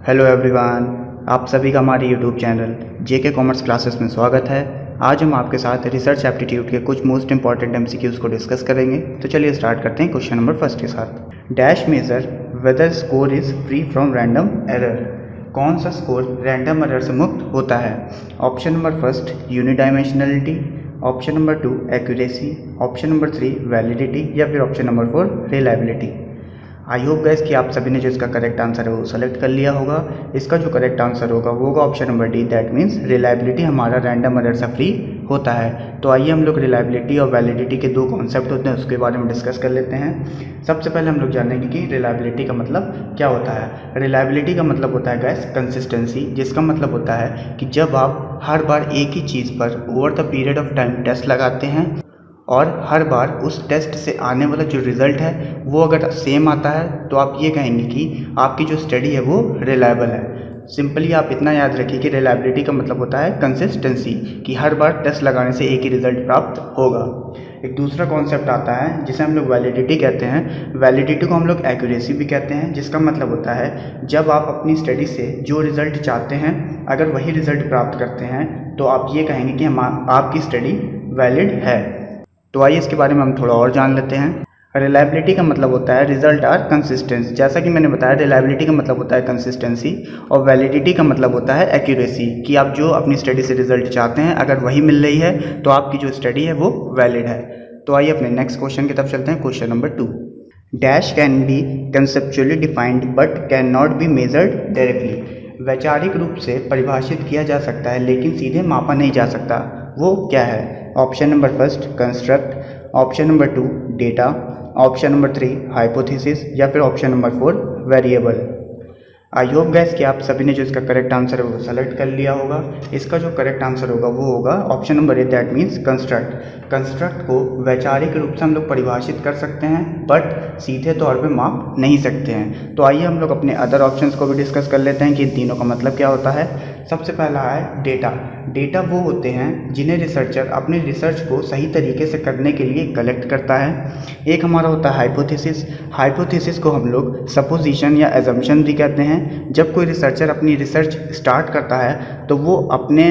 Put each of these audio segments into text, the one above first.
Hello everyone, आप सभी का हमारे यूट्यूब चैनल जेके कॉमर्स क्लासेस में स्वागत है। आज हम आपके साथ रिसर्च एप्टीट्यूड के कुछ मोस्ट इंपॉर्टेंट एमसीक्यूज को डिस्कस करेंगे। तो चलिए स्टार्ट करते हैं क्वेश्चन नंबर फर्स्ट के साथ। Dash major whether score is free from random error. कौन सा स्कोर रैंडम एरर से मुक्त होता है? Option number first unidimensionality, option number 2 accuracy, option number 3 validity या फिर option number 4 reliability. I hope guys कि आप सभी ने जो इसका करेक्ट आंसर है वो सेलेक्ट कर लिया होगा। इसका जो करेक्ट आंसर होगा वो होगा option number D, that means reliability हमारा रैंडम एरर से फ्री होता है। तो आइए हम लोग रिलायबिलिटी और वैलिडिटी के दो कॉन्सेप्ट होते हैं उसके बारे में डिस्कस कर लेते हैं। सबसे पहले हम लोग जानेंगे कि रिलायबिलिटी का मतलब क्या होता है। रिलायबिलिटी का मतलब होता है गाइस कंसिस्टेंसी, जिसका मतलब होता है कि जब आप हर बार एक ही चीज़ पर over the period of time test लगाते हैं और हर बार उस टेस्ट से आने वाला जो रिज़ल्ट है वो अगर सेम आता है तो आप ये कहेंगे कि आपकी जो स्टडी है वो रिलायबल है। सिंपली आप इतना याद रखिए कि रिलायबिलिटी का मतलब होता है कंसिस्टेंसी, कि हर बार टेस्ट लगाने से एक ही रिज़ल्ट प्राप्त होगा। एक दूसरा कॉन्सेप्ट आता है जिसे हम लोग वैलिडिटी कहते हैं। वैलिडिटी को हम लोग एक्यूरेसी भी कहते हैं, जिसका मतलब होता है जब आप अपनी स्टडी से जो रिज़ल्ट चाहते हैं अगर वही रिज़ल्ट प्राप्त करते हैं तो आप ये कहेंगे कि आपकी स्टडी वैलिड है। तो आइए इसके बारे में हम थोड़ा और जान लेते हैं। रिलायबिलिटी का मतलब होता है रिजल्ट आर कंसिस्टेंट। जैसा कि मैंने बताया रिलायबिलिटी का मतलब होता है कंसिस्टेंसी और वैलिडिटी का मतलब होता है एक्यूरेसी, कि आप जो अपनी स्टडी से रिजल्ट चाहते हैं अगर वही मिल रही है तो आपकी जो स्टडी है वो वैलिड है। तो आइए अपने नेक्स्ट क्वेश्चन की तरफ चलते हैं। Question number 2, dash can be conceptually defined but can not be measured directly. वैचारिक रूप से परिभाषित किया जा सकता है लेकिन सीधे मापा नहीं जा सकता, वो क्या है? Option number first construct, option number 2 data, option number 3 hypothesis या फिर option number 4 variable. I hope gas कि आप सभी ने जो इसका करेक्ट आंसर है वो सेलेक्ट कर लिया होगा। इसका जो करेक्ट आंसर होगा वो होगा option number A, that means construct. Construct को वैचारिक रूप से हम लोग परिभाषित कर सकते हैं बट सीधे तौर पे माप नहीं सकते हैं। तो आइए हम लोग अपने अदर ऑप्शंस को भी डिस्कस कर लेते हैं कि इन तीनों का मतलब क्या होता है। सबसे पहला है डेटा। डेटा वो होते हैं जिन्हें रिसर्चर अपने रिसर्च को सही तरीके से करने के लिए कलेक्ट करता है। एक हमारा होता है हाइपोथेसिस। हाइपोथेसिस को हम लोग सपोजिशन या एजम्पशन भी कहते हैं। जब कोई रिसर्चर अपनी रिसर्च स्टार्ट करता है तो वो अपने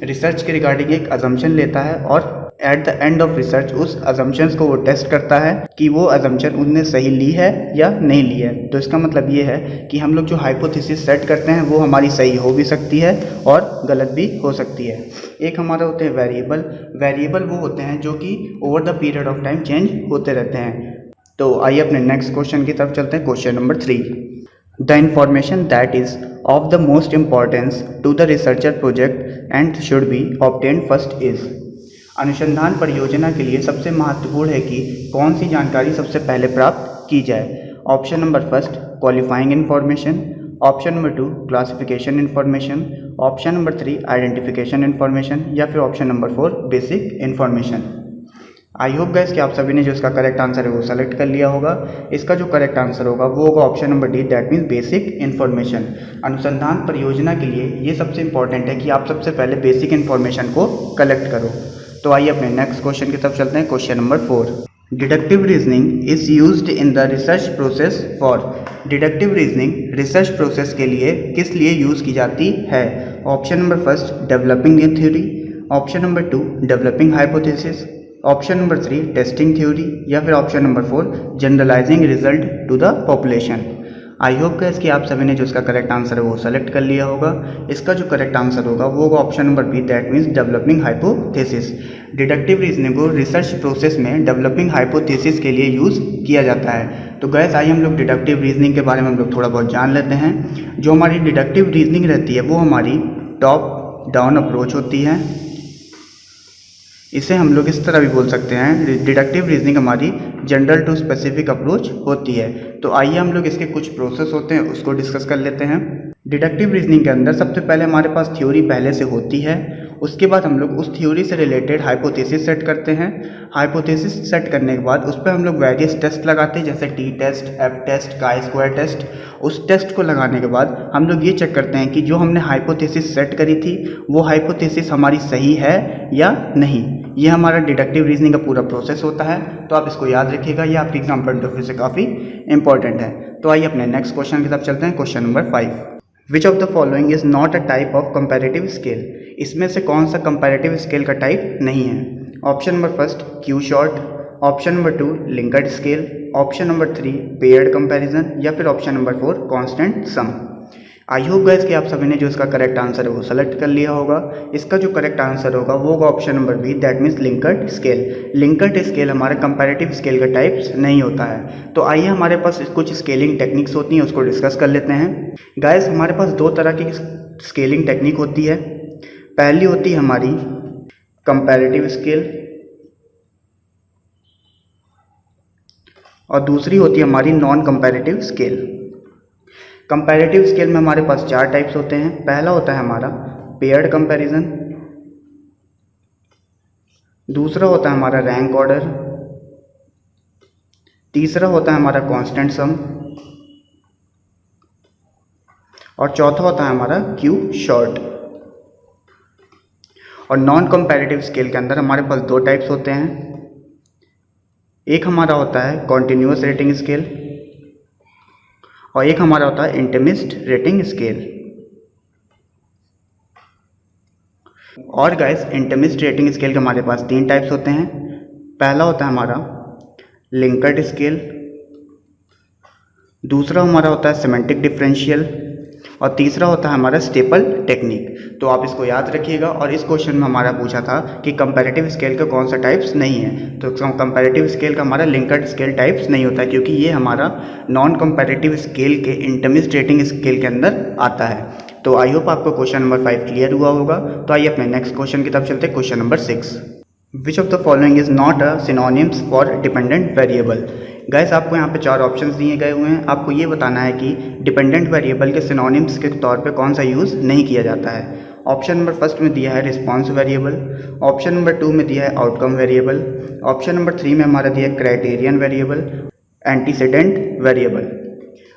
रिसर्च के रिगार्डिंग एक अजम्पशन लेता है और at the end of research उस अजम्पशंस को वो टेस्ट करता है कि वो अजम्पशन उनने सही ली है या नहीं ली है। तो इसका मतलब ये है कि हम लोग जो हाइपोथेसिस सेट करते हैं वो हमारी सही हो भी सकती है और गलत भी हो सकती है। एक हमारा होते हैं वेरिएबल। वेरिएबल वो होते हैं जो कि over the period of time change होते रहते हैं। तो आइए अपने नेक्स्ट क्वेश्चन की तरफ चलते हैं। Question number 3, the information that is of the most importance to the researcher project and should be obtained first is. अनुसंधान परियोजना के लिए सबसे महत्वपूर्ण है कि कौन सी जानकारी सबसे पहले प्राप्त की जाए। Option number first qualifying information, option number 2 classification information, option number 3 identification information या फिर ऑप्शन नंबर 4 बेसिक इन्फॉर्मेशन। आई होप गाइस कि आप सभी ने जो इसका करेक्ट आंसर है वो सेलेक्ट कर लिया होगा। इसका जो करेक्ट आंसर होगा वो होगा option number D, that means basic information. अनुसंधान परियोजना के लिए ये सबसे इंपॉर्टेंट है कि आप सबसे पहले बेसिक इन्फॉर्मेशन को कलेक्ट करो। तो आइए अपने नेक्स्ट क्वेश्चन की तरफ चलते हैं। Question number 4, deductive reasoning is used in the research process for. Deductive reasoning research process के लिए किस लिए यूज़ की जाती है? Option number first developing a theory, option number 2 developing hypothesis, option number 3 testing theory या फिर option number 4 generalizing result to the population. I hope guys कि आप सभी ने जो इसका करेक्ट आंसर है वो सेलेक्ट कर लिया होगा। इसका जो करेक्ट आंसर होगा वो होगा option number B, that means developing hypothesis. Deductive reasoning को रिसर्च प्रोसेस में डेवलपिंग हाइपोथेसिस के लिए यूज़ किया जाता है। तो गाइस आइए हम लोग डिडक्टिव रीजनिंग के बारे में हम लोग थोड़ा बहुत जान लेते हैं। जो हमारी डिडक्टिव रीजनिंग रहती है वो हमारी टॉप डाउन अप्रोच होती है। इसे हम लोग इस तरह भी बोल सकते हैं, डिडक्टिव रीजनिंग हमारी जनरल टू स्पेसिफिक अप्रोच होती है। तो आइए हम लोग इसके कुछ प्रोसेस होते हैं उसको डिस्कस कर लेते हैं। डिडक्टिव रीजनिंग के अंदर सबसे पहले हमारे पास थ्योरी पहले से होती है। उसके बाद हम लोग उस थ्योरी से रिलेटेड हाइपोथेसिस सेट करते हैं। हाइपोथेसिस सेट करने के बाद उस पर हम लोग वेरियस टेस्ट लगाते हैं, जैसे T test, F test, chi square test. उस टेस्ट को लगाने के बाद हम लोग ये चेक करते हैं कि जो हमने हाइपोथेसिस सेट करी थी वो हाइपोथेसिस हमारी सही है या नहीं। ये हमारा डिडक्टिव रीजनिंग का पूरा प्रोसेस होता है। तो आप इसको याद रखिएगा, ये आपके एग्जाम पॉइंट ऑफ व्यू से काफ़ी इंपॉर्टेंट है। तो आइए अपने नेक्स्ट क्वेश्चन की तरफ चलते हैं। Question number 5, which of the following is not a type of comparative scale, इसमें से कौन सा कंपैरेटिव स्केल का टाइप नहीं है। Option number first Q sort, option number 2 Likert scale, option number 3 paired comparison या फिर option number 4 constant sum. I hope guys कि आप सभी ने जो इसका करेक्ट आंसर है वो सेलेक्ट कर लिया होगा। इसका जो करेक्ट आंसर होगा वो होगा option number B, that means Likert scale. Likert scale हमारा कंपैरेटिव स्केल का टाइप्स नहीं होता है। तो आइए हमारे पास कुछ स्केलिंग टेक्निक्स होती हैं उसको डिस्कस कर लेते हैं। गाइस हमारे पास दो तरह की स्केलिंग टेक्निक होती है। पहली होती है हमारी कंपैरेटिव स्केल और दूसरी होती है हमारी non comparative scale. Comparative scale में हमारे पास चार टाइप्स होते हैं। पहला होता है हमारा पेयर्ड कंपैरिजन, दूसरा होता है हमारा रैंक ऑर्डर, तीसरा होता है हमारा कांस्टेंट सम और चौथा होता है हमारा क्यू शॉर्ट। और नॉन कंपैरेटिव स्केल के अंदर हमारे पास दो टाइप्स होते हैं। एक हमारा होता है कॉन्टिन्यूअस रेटिंग स्केल और एक हमारा होता है इंटरमिस्ट रेटिंग स्केल। और गाइस इंटरमिस्ट रेटिंग स्केल के हमारे पास तीन टाइप्स होते हैं। पहला होता है हमारा लिंकर्ड स्केल, दूसरा हमारा होता है सिमेंटिक डिफरेंशियल और तीसरा होता है हमारा स्टेपल टेक्निक। तो आप इसको याद रखिएगा। और इस क्वेश्चन में हमारा पूछा था कि कंपैरेटिव स्केल का कौन सा टाइप्स नहीं है, तो कंपैरेटिव स्केल का हमारा लिंकर्ड स्केल टाइप्स नहीं होता है क्योंकि ये हमारा नॉन कंपैरेटिव स्केल के इंटरमिस्ट रेटिंग स्केल के अंदर आता है। तो आई होप आपको क्वेश्चन नंबर 5 क्लियर हुआ होगा। तो आइए अपने नेक्स्ट क्वेश्चन की तरफ चलते हैं। Question number 6, which of the following is not a synonyms for dependent variable. Guys आपको यहाँ पे चार ऑप्शंस दिए गए हुए हैं। आपको ये बताना है कि डिपेंडेंट वेरिएबल के सिनोनिम्स के तौर पे कौन सा यूज़ नहीं किया जाता है। ऑप्शन नंबर फर्स्ट में दिया है रिस्पॉन्स वेरिएबल, ऑप्शन नंबर 2 में दिया है आउटकम वेरिएबल, ऑप्शन नंबर 3 में हमारा दिया है criterion variable, antecedent variable.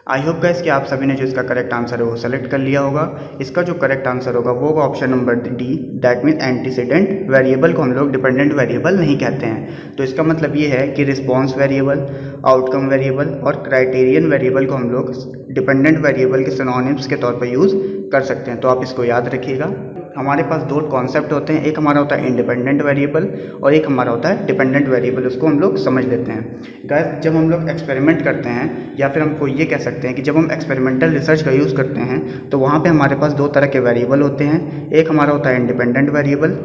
I hope guys कि आप सभी ने जो इसका करेक्ट आंसर है वो सेलेक्ट कर लिया होगा। इसका जो करेक्ट आंसर होगा वो होगा option number D, that mean antecedent variable को हम लोग डिपेंडेंट वेरिएबल नहीं कहते हैं। तो इसका मतलब ये है कि रिस्पॉन्स वेरिएबल, आउटकम वेरिएबल और क्राइटेरियन वेरिएबल को हम लोग डिपेंडेंट वेरिएबल के सिनोनिम्स के तौर पर यूज़ कर सकते हैं। तो आप इसको याद रखिएगा। हमारे पास दो कॉन्सेप्ट होते हैं, एक हमारा होता है इंडिपेंडेंट वेरिएबल और एक हमारा होता है डिपेंडेंट वेरिएबल। उसको हम लोग समझ लेते हैं। गाइस जब हम लोग एक्सपेरिमेंट करते हैं या फिर हमको ये कह सकते हैं कि जब हम एक्सपेरिमेंटल रिसर्च का यूज़ करते हैं तो वहाँ पे हमारे पास दो तरह के वेरिएबल होते हैं। एक हमारा होता है इंडिपेंडेंट वेरिएबल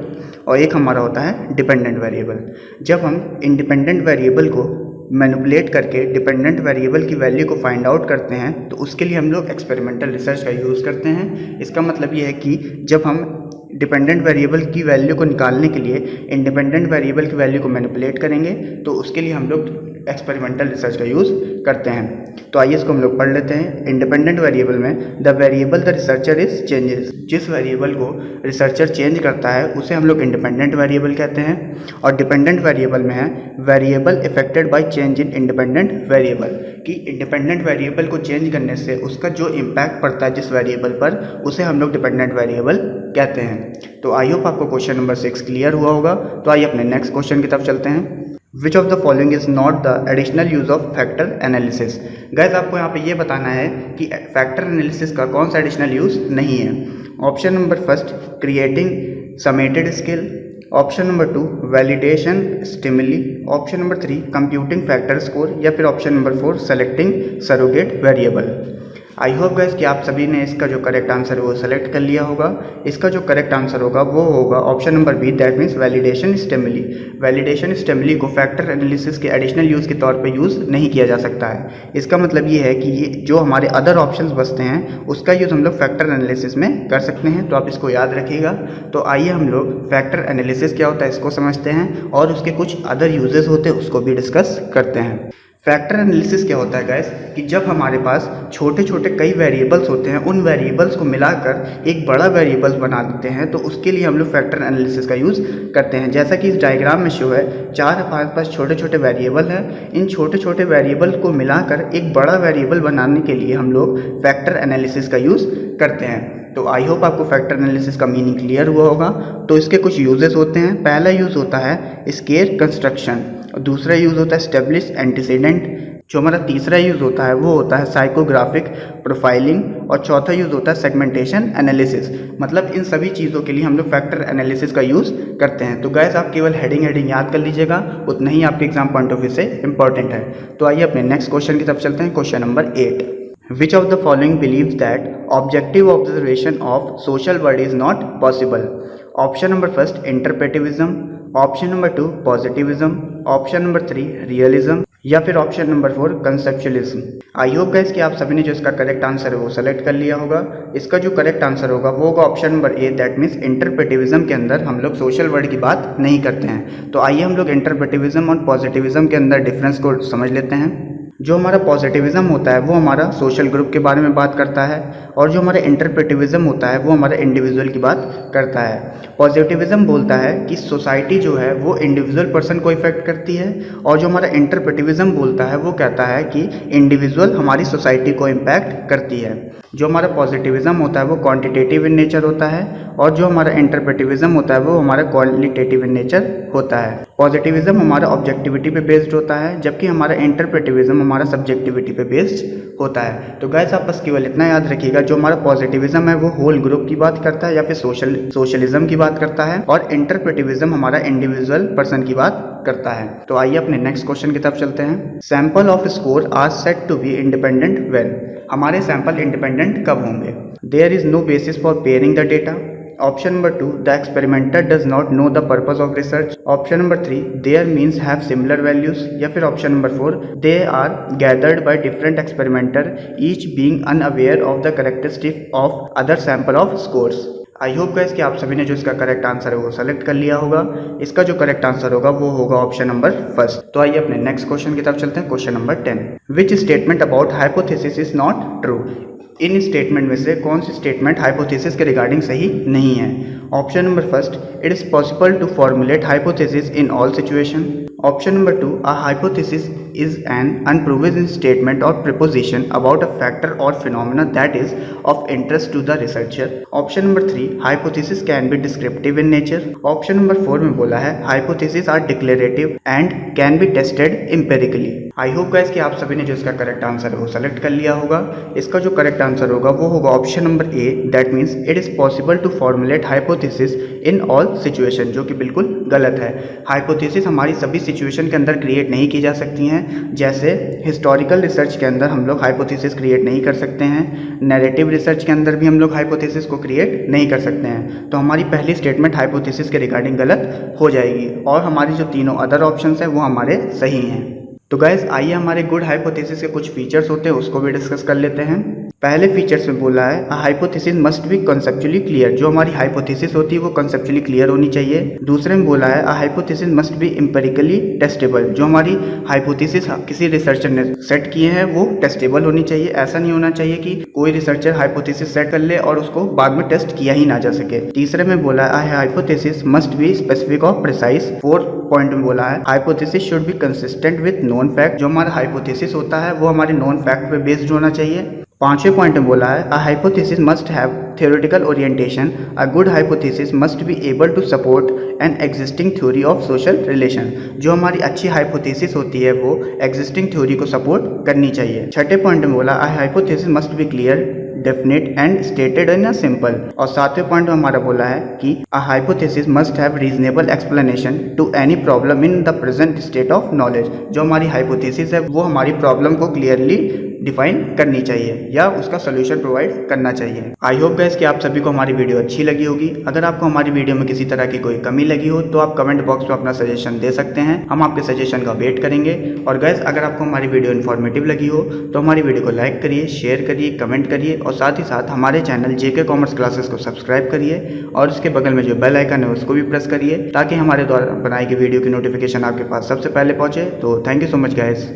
और एक हमारा होता है डिपेंडेंट वेरिएबल। जब हम इंडिपेंडेंट वेरिएबल को मैनिपुलेट करके डिपेंडेंट वेरिएबल की वैल्यू को फाइंड आउट करते हैं तो उसके लिए हम लोग एक्सपेरिमेंटल रिसर्च का यूज़ करते हैं। इसका मतलब ये है कि जब हम डिपेंडेंट वेरिएबल की वैल्यू को निकालने के लिए इंडिपेंडेंट वेरिएबल की वैल्यू को मैनिपुलेट करेंगे तो उसके लिए हम लोग एक्सपेरिमेंटल रिसर्च का यूज़ करते हैं। तो आइए इसको हम लोग पढ़ लेते हैं। इंडिपेंडेंट वेरिएबल में the variable the researcher is changes, जिस वेरिएबल को रिसर्चर चेंज करता है उसे हम लोग इंडिपेंडेंट वेरिएबल कहते हैं। और डिपेंडेंट वेरिएबल में है variable affected by change in independent variable, कि इंडिपेंडेंट वेरिएबल को चेंज करने से उसका जो इम्पैक्ट पड़ता है जिस वेरिएबल पर उसे हम लोग डिपेंडेंट वेरिएबल कहते हैं। तो आई होप आपको क्वेश्चन नंबर 6 क्लियर हुआ होगा। तो आइए अपने नेक्स्ट क्वेश्चन की तरफ चलते हैं। Which of the following is not the additional use of factor analysis. Guys आपको यहाँ पे ये बताना है कि फैक्टर एनालिसिस का कौन सा एडिशनल यूज नहीं है। Option number first creating summated scale, option number 2 validation stimuli, option number 3 computing factor score या फिर option number 4 selecting surrogate variable. I hope guys कि आप सभी ने इसका जो करेक्ट आंसर है वो सेलेक्ट कर लिया होगा। इसका जो करेक्ट आंसर होगा वो होगा option number B, that means validation stimuli. Validation stimuli को फैक्टर एनालिसिस के एडिशनल यूज़ के तौर पे यूज़ नहीं किया जा सकता है। इसका मतलब ये है कि ये जो हमारे अदर ऑप्शंस बचते हैं उसका यूज़ हम लोग फैक्टर एनालिसिस में कर सकते हैं। तो आप इसको याद रखिएगा। तो आइए हम लोग फैक्टर एनालिसिस क्या होता है इसको समझते हैं और उसके कुछ अदर यूजेस होते हैं उसको भी डिस्कस करते हैं। फैक्टर एनालिसिस क्या होता है गाइस, कि जब हमारे पास छोटे छोटे कई वेरिएबल्स होते हैं उन वेरिएबल्स को मिलाकर एक बड़ा वेरिएबल्स बना देते हैं तो उसके लिए हम लोग फैक्टर एनालिसिस का यूज़ करते हैं। जैसा कि इस डायग्राम में शो है 4 5 छोटे छोटे वेरिएबल हैं। इन छोटे छोटे वेरिएबल को मिलाकर एक बड़ा वेरिएबल बनाने के लिए हम लोग फैक्टर एनालिसिस का यूज़ करते हैं। तो आई होप आपको फैक्टर एनालिसिस का मीनिंग क्लियर हुआ होगा। तो इसके कुछ यूजेस होते हैं। पहला यूज़ होता है स्केल कंस्ट्रक्शन, दूसरा यूज़ होता है स्टेब्लिश एंटीसीडेंट, जो हमारा तीसरा यूज़ होता है वो होता है साइकोग्राफिक प्रोफाइलिंग और चौथा यूज़ होता है सेगमेंटेशन एनालिसिस। मतलब इन सभी चीज़ों के लिए हम लोग फैक्टर एनालिसिस का यूज़ करते हैं। तो गाइस आप केवल हेडिंग याद कर लीजिएगा, उतना ही आपके एग्जाम पॉइंट ऑफ व्यू से इंपॉर्टेंट है। तो आइए अपने नेक्स्ट क्वेश्चन की तरफ चलते हैं। Question number 8, Which of the following believes that objective observation of social world is not possible? Option number first interpretivism, option number 2 positivism, option number 3 realism या फिर option number 4 conceptualism. I hope guys कि आप सभी ने जो इसका correct answer है वो सेलेक्ट कर लिया होगा। इसका जो करेक्ट आंसर होगा वो होगा option number A, that means interpretivism के अंदर हम लोग सोशल वर्ड की बात नहीं करते हैं। तो आइए हम लोग इंटरप्रेटिविज्म और पॉजिटिविज्म के अंदर डिफरेंस को समझ लेते हैं। जो हमारा पॉजिटिविज्म होता है वो हमारा सोशल ग्रुप के बारे में बात करता है और जो हमारा इंटरप्रेटिविज्म होता है वो हमारा इंडिविजुअल की बात करता है। पॉजिटिविज्म बोलता है कि सोसाइटी जो है वो इंडिविजुअल पर्सन को इफेक्ट करती है और जो हमारा इंटरप्रेटिविज्म बोलता है वो कहता है कि इंडिविजुअल हमारी सोसाइटी को इम्पैक्ट करती है। जो हमारा पॉजिटिविज्म होता है वो क्वांटिटेटिव इन नेचर होता है और जो हमारा इंटरप्रेटिविज्म होता है वो हमारा क्वालिटेटिव इन नेचर होता है। पॉजिटिविज्म हमारा ऑब्जेक्टिविटी पे बेस्ड होता है जबकि हमारा इंटरप्रेटिविज्म हमारा सब्जेक्टिविटी पे बेस्ड होता है। तो गाइस आप बस केवल इतना याद रखिएगा, जो हमारा पॉजिटिविज्म है वो होल ग्रुप की बात करता है या फिर सोशलिज्म की बात करता है और इंटरप्रेटिविज्म हमारा इंडिविजुअल पर्सन की बात करता है। तो आइए अपने नेक्स्ट क्वेश्चन की तरफ चलते हैं। Sample of score are set to be independent when. हमारे सैंपल इंडिपेंडेंट कब होंगे? There is no basis for pairing the data. Option number 2, the experimenter does not know the purpose of research. Option number 3, their means have similar values. या फिर option number 4, they are gathered by different experimenter, each being unaware of the characteristic of other sample of scores. I hope guys कि आप सभी ने जो इसका correct answer है वो सेलेक्ट कर लिया होगा। इसका जो करेक्ट आंसर होगा वो होगा ऑप्शन नंबर फर्स्ट। तो आइए अपने नेक्स्ट क्वेश्चन की तरफ चलते हैं। Question number 10, which statement about hypothesis is not true. इन स्टेटमेंट में से कौन सी स्टेटमेंट हाइपोथेसिस के रिगार्डिंग सही नहीं है? Option number first, it is possible to formulate hypothesis in all situation. Option number 2, a hypothesis is an unproven statement or proposition about a factor or phenomena that is of interest to the researcher. Option number 3, hypothesis can be descriptive in nature. Option number 4 में बोला है hypotheses are declarative and can be tested empirically. I hope guys कि आप सभी ने जो इसका correct answer है वो सेलेक्ट कर लिया होगा। इसका जो करेक्ट आंसर होगा वो होगा option number A, that means it is possible to formulate hypothesis in all situation, जो कि बिल्कुल गलत है। हाइपोथेसिस हमारी सभी सिचुएशन के अंदर क्रिएट नहीं की जा सकती हैं। जैसे हिस्टोरिकल रिसर्च के अंदर हम लोग हाइपोथेसिस क्रिएट नहीं कर सकते हैं, नैरेटिव रिसर्च के अंदर भी हम लोग हाइपोथेसिस को क्रिएट नहीं कर सकते हैं। तो हमारी पहली स्टेटमेंट हाइपोथेसिस के रिगार्डिंग गलत हो जाएगी और हमारी जो तीनों अदर ऑप्शंस हैं वो हमारे सही हैं। तो गाइस आइए हमारे गुड हाइपोथेसिस के कुछ फीचर्स होते हैं उसको भी डिस्कस कर लेते हैं। पहले फीचर्स में बोला है a hypothesis must be conceptually clear. जो हमारी हाइपोथेसिस होती है वो कंसेप्चुअली क्लियर होनी चाहिए। दूसरे में बोला है a hypothesis must be empirically testable. जो हमारी हाइपोथेसिस किसी रिसर्चर ने सेट किए हैं वो टेस्टेबल होनी चाहिए। ऐसा नहीं होना चाहिए कि कोई रिसर्चर हाइपोथेसिस सेट कर ले और उसको बाद में टेस्ट किया ही ना जा सके। तीसरे में बोला है a hypothesis must be specific और प्रिसाइज। फोर्थ पॉइंट में बोला है hypothesis should be consistent with known fact. जो हमारा हाइपोथेसिस होता है वो हमारे नोन फैक्ट पे बेस्ड होना चाहिए। पांचवें पॉइंट में बोला है a hypothesis must have theoretical orientation. A good hypothesis must be able to support an existing theory of social relation. जो हमारी अच्छी हाइपोथेसिस होती है वो एग्जिस्टिंग थ्योरी को सपोर्ट करनी चाहिए। छठे पॉइंट में बोला a hypothesis must be clear, definite and stated in a simple. और सातवें पॉइंट में हमारा बोला है कि a hypothesis must have reasonable explanation to any problem in the present state of knowledge. जो हमारी हाइपोथेसिस है वो हमारी प्रॉब्लम को क्लियरली डिफाइन करनी चाहिए या उसका सोल्यूशन प्रोवाइड करना चाहिए। आई होप गाइस कि आप सभी को हमारी वीडियो अच्छी लगी होगी। अगर आपको हमारी वीडियो में किसी तरह की कोई कमी लगी हो तो आप कमेंट बॉक्स में अपना सजेशन दे सकते हैं, हम आपके सजेशन का वेट करेंगे। और गाइस अगर आपको हमारी वीडियो इन्फॉर्मेटिव लगी हो तो हमारी वीडियो को लाइक करिए, शेयर करिए, कमेंट करिए और साथ ही साथ हमारे चैनल जेके कॉमर्स क्लासेस को सब्सक्राइब करिए और उसके बगल में जो बेल आइकन है उसको भी प्रेस करिए ताकि हमारे द्वारा बनाई गई वीडियो की नोटिफिकेशन आपके पास सबसे पहले पहुंचे। तो thank you so much guys.